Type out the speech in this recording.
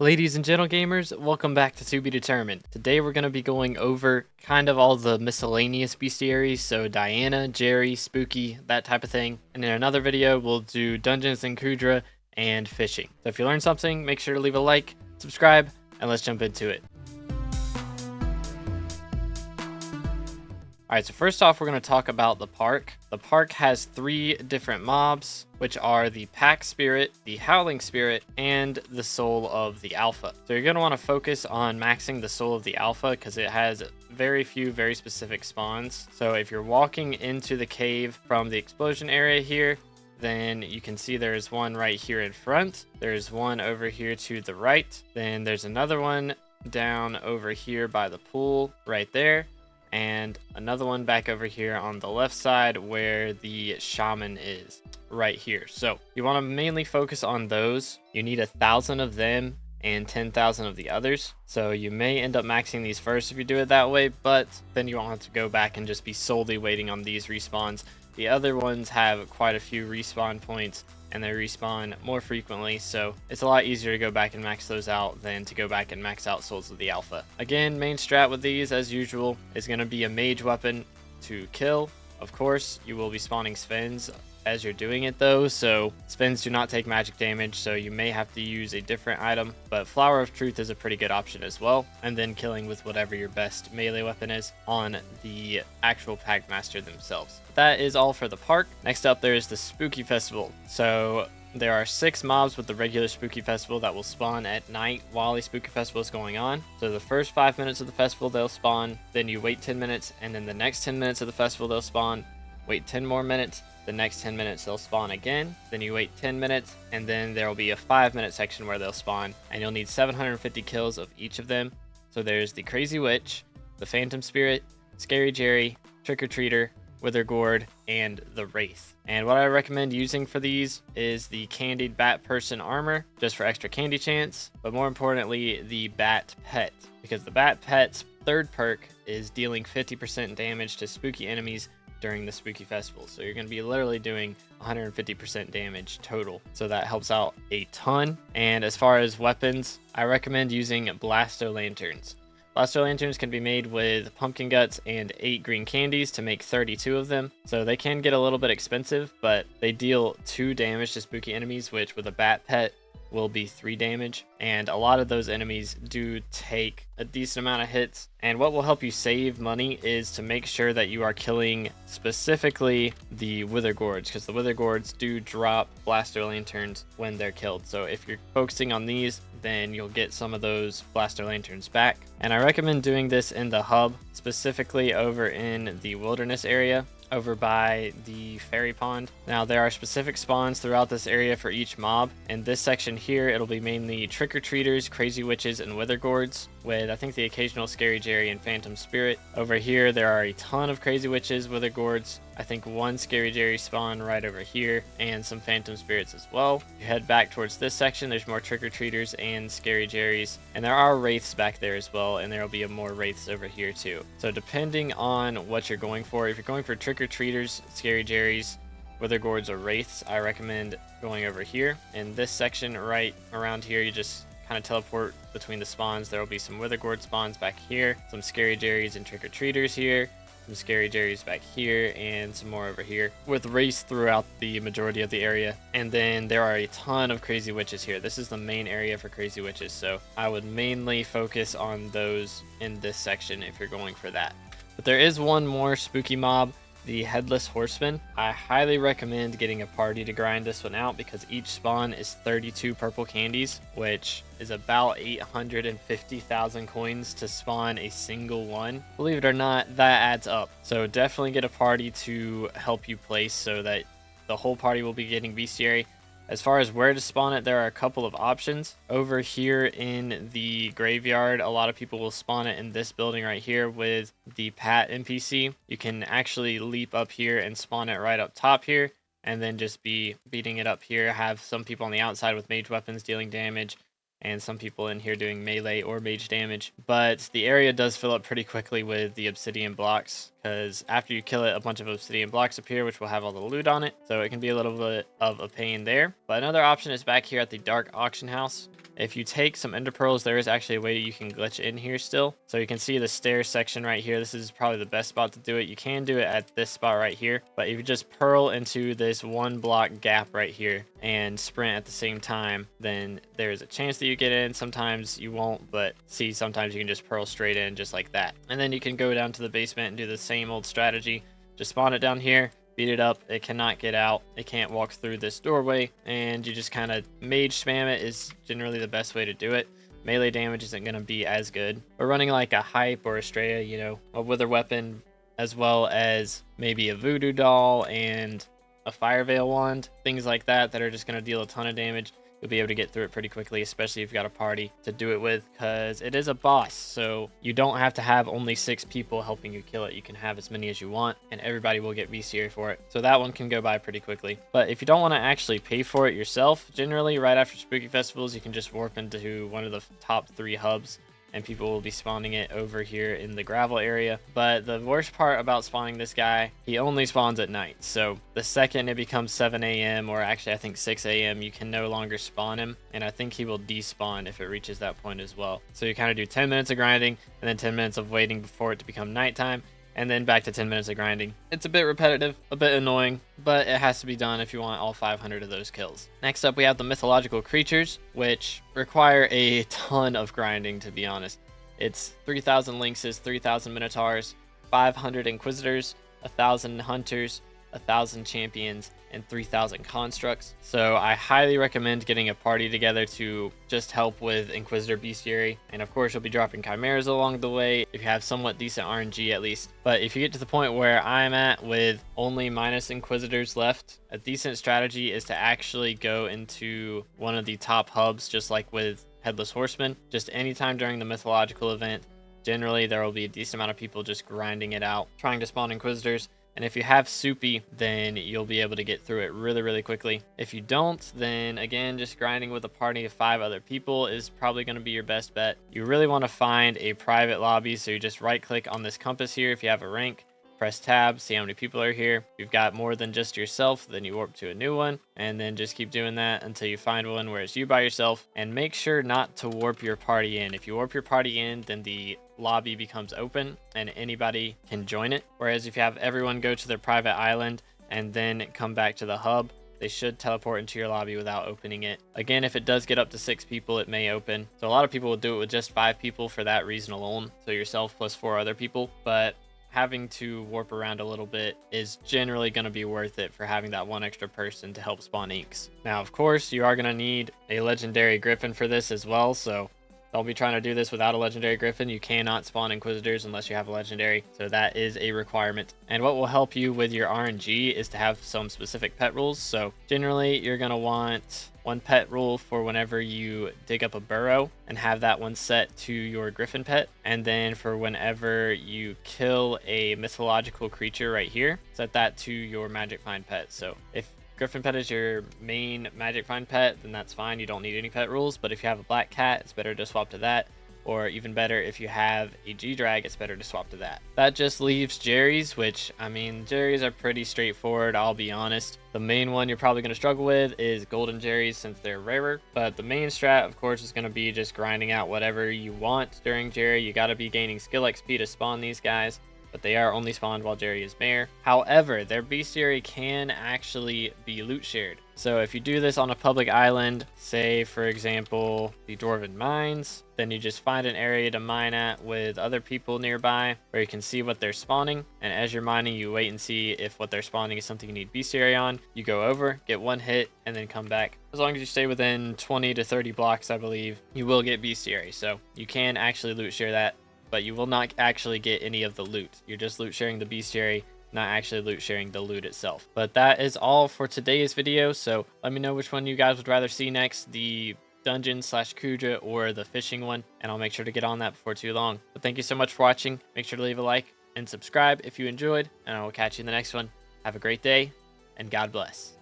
Ladies and gentle gamers, welcome back to Be Determined. Today we're going to be going over kind of all the miscellaneous bestiaries, so Diana, Jerry, Spooky, that type of thing. And in another video, we'll do Dungeons and Kudra and fishing. So if you learned something, make sure to leave a like, subscribe, and let's jump into it. Alright, so first off, we're going to talk about the park. The park has 3 different mobs, which are the Pack Spirit, the Howling Spirit, and the Soul of the Alpha. So you're going to want to focus on maxing the Soul of the Alpha because it has very few, very specific spawns. So if you're walking into the cave from the explosion area here, then you can see there's one right here in front. There's one over here to the right. Then there's another one down over here by the pool right there. And another one back over here on the left side where the shaman is right here. So you want to mainly focus on those. You need 1,000 of them and 10,000 of the others. So you may end up maxing these first if you do it that way, but then you won't have to go back and just be solely waiting on these respawns. The other ones have quite a few respawn points and they respawn more frequently, so it's a lot easier to go back and max those out than to go back and max out Souls of the Alpha. Again, main strat with these, as usual, is going to be a mage weapon to kill. Of course, you will be spawning Svens as you're doing it though, so Svens do not take magic damage, so you may have to use a different item, but Flower of Truth is a pretty good option as well, and then killing with whatever your best melee weapon is on the actual Pack Master themselves. That is all for the park. Next up, there's the Spooky Festival. So there are 6 mobs with the regular Spooky Festival that will spawn at night while the Spooky Festival is going on. So the first 5 minutes of the festival, they'll spawn, then you wait 10 minutes, and then the next 10 minutes of the festival, they'll spawn, wait 10 more minutes, the next 10 minutes they'll spawn again, then you wait 10 minutes, and then there will be a 5-minute section where they'll spawn, and you'll need 750 kills of each of them. So there's the Crazy Witch, the Phantom Spirit, Scary Jerry, Trick or Treater, Wither Gourd, and the Wraith. And what I recommend using for these is the Candied Bat Person armor, just for extra candy chance, but more importantly, the Bat Pet, because the Bat Pet's third perk is dealing 50% damage to spooky enemies during the Spooky Festival. So you're going to be literally doing 150% damage total. So that helps out a ton. And as far as weapons, I recommend using Blasto Lanterns. Blasto Lanterns can be made with pumpkin guts and 8 green candies to make 32 of them. So they can get a little bit expensive, but they deal 2 damage to spooky enemies, which with a Bat Pet will be 3 damage, and a lot of those enemies do take a decent amount of hits. And what will help you save money is to make sure that you are killing specifically the Wither Gourds, because the Wither Gourds do drop Blasto Lanterns when they're killed. So if you're focusing on these, then you'll get some of those Blasto Lanterns back. And I recommend doing this in the hub, specifically over in the wilderness area over by the fairy pond. Now there are specific spawns throughout this area for each mob. In this section here, it'll be mainly trick-or-treaters, crazy witches, and wither gourds, with I think the occasional Scary Jerry and Phantom Spirit. Over here there are a ton of crazy witches, wither gourds, I think 1 Scary Jerry spawn right over here, and some Phantom Spirits as well. You head back towards this section, there's more trick-or-treaters and Scary Jerrys, and there are wraiths back there as well, and there will be more wraiths over here too. So depending on what you're going for, if you're going for trick-or-treaters, Scary Jerrys, wither gourds, or wraiths, I recommend going over here. In this section right around here, you just kind of teleport between the spawns. There will be some wither gourd spawns back here, some Scary Jerrys and trick-or-treaters here, some Scary Jerrys back here, and some more over here, with wraiths throughout the majority of the area. And then there are a ton of crazy witches here. This is the main area for crazy witches, so I would mainly focus on those in this section if you're going for that. But there is one more spooky mob, the Headless Horseman. I highly recommend getting a party to grind this one out because each spawn is 32 purple candies, which is about 850,000 coins to spawn a single one. Believe it or not, that adds up. So definitely get a party to help you place so that the whole party will be getting bestiary. As far as where to spawn it, there are a couple of options. Over here in the graveyard, a lot of people will spawn it in this building right here with the Pat NPC. You can actually leap up here and spawn it right up top here, and then just be beating it up here. Have some people on the outside with mage weapons dealing damage, and some people in here doing melee or mage damage. But the area does fill up pretty quickly with the obsidian blocks, because after you kill it, a bunch of obsidian blocks appear, which will have all the loot on it. So it can be a little bit of a pain there. But another option is back here at the dark auction house. If you take some ender pearls, there is actually a way you can glitch in here still. So you can see the stairs section right here. This is probably the best spot to do it. You can do it at this spot right here, but if you just pearl into this 1 block gap right here and sprint at the same time, then there's a chance that you get in. Sometimes you won't, but see, sometimes you can just pearl straight in just like that. And then you can go down to the basement and do the same old strategy. Just spawn it down here, beat it up. It cannot get out. It can't walk through this doorway, and you just kind of mage spam it is generally the best way to do it. Melee damage isn't going to be as good. But running like a Hype or a Straya, you know, a wither weapon, as well as maybe a voodoo doll and a fire veil wand, things like that that are just going to deal a ton of damage, you'll be able to get through it pretty quickly, especially if you've got a party to do it with, because it is a boss. So you don't have to have only 6 people helping you kill it. You can have as many as you want, and everybody will get bestiary for it. So that one can go by pretty quickly. But if you don't want to actually pay for it yourself, generally right after spooky festivals, you can just warp into one of the top 3 hubs, and people will be spawning it over here in the gravel area. But the worst part about spawning this guy, he only spawns at night. So the second it becomes 7 a.m. or actually I think 6 a.m., you can no longer spawn him, and I think he will despawn if it reaches that point as well. So you kind of do 10 minutes of grinding and then 10 minutes of waiting before it to become nighttime, and then back to 10 minutes of grinding. It's a bit repetitive, a bit annoying, but it has to be done if you want all 500 of those kills. Next up, we have the mythological creatures, which require a ton of grinding, to be honest. It's 3,000 lynxes, 3,000 minotaurs, 500 inquisitors, 1,000 hunters, 1,000 champions, and 3,000 constructs. So I highly recommend getting a party together to just help with Inquisitor Bestiary. And of course, you'll be dropping chimeras along the way if you have somewhat decent RNG at least. But if you get to the point where I'm at with only minus Inquisitors left, a decent strategy is to actually go into one of the top hubs, just like with Headless Horseman. Just anytime during the mythological event, generally there will be a decent amount of people just grinding it out, trying to spawn Inquisitors. And if you have Soupy, then you'll be able to get through it really, really quickly. If you don't, then again, just grinding with a party of 5 other people is probably going to be your best bet. You really want to find a private lobby, so you just right click on this compass here if you have a rank, press tab, see how many people are here. If you've got more than just yourself, then you warp to a new one, and then just keep doing that until you find one where it's you by yourself. And make sure not to warp your party in. If you warp your party in, then the lobby becomes open and anybody can join it. Whereas if you have everyone go to their private island and then come back to the hub, they should teleport into your lobby without opening it. Again, if it does get up to 6 people, it may open. So a lot of people will do it with just 5 people for that reason alone. So yourself plus 4 other people. But having to warp around a little bit is generally going to be worth it for having that 1 extra person to help spawn inks. Now, of course, you are going to need a legendary griffin for this as well. So don't be trying to do this without a legendary griffin. You cannot spawn inquisitors unless you have a legendary, so that is a requirement. And what will help you with your RNG is to have some specific pet rules. So generally you're going to want 1 pet rule for whenever you dig up a burrow, and have that one set to your griffin pet. And then for whenever you kill a mythological creature right here, set that to your magic find pet. So if Griffin pet is your main magic find pet, then that's fine. You don't need any pet rules. But if you have a black cat, it's better to swap to that. Or even better, if you have a G-Drag, it's better to swap to that. That just leaves Jerry's, which, I mean, Jerry's are pretty straightforward, I'll be honest. The main one you're probably going to struggle with is Golden Jerry's, since they're rarer. But the main strat, of course, is going to be just grinding out whatever you want during Jerry. You got to be gaining skill XP to spawn these guys, but they are only spawned while Jerry is mayor. However, their bestiary can actually be loot shared. So if you do this on a public island, say for example the Dwarven Mines, then you just find an area to mine at with other people nearby where you can see what they're spawning. And as you're mining, you wait and see if what they're spawning is something you need bestiary on. You go over, get 1 hit, and then come back. As long as you stay within 20 to 30 blocks, I believe, you will get bestiary. So you can actually loot share that, but you will not actually get any of the loot. You're just loot sharing the bestiary, not actually loot sharing the loot itself. But that is all for today's video. So let me know which one you guys would rather see next, the dungeon / Kudra or the fishing one, and I'll make sure to get on that before too long. But thank you so much for watching. Make sure to leave a like and subscribe if you enjoyed, and I will catch you in the next one. Have a great day, and God bless.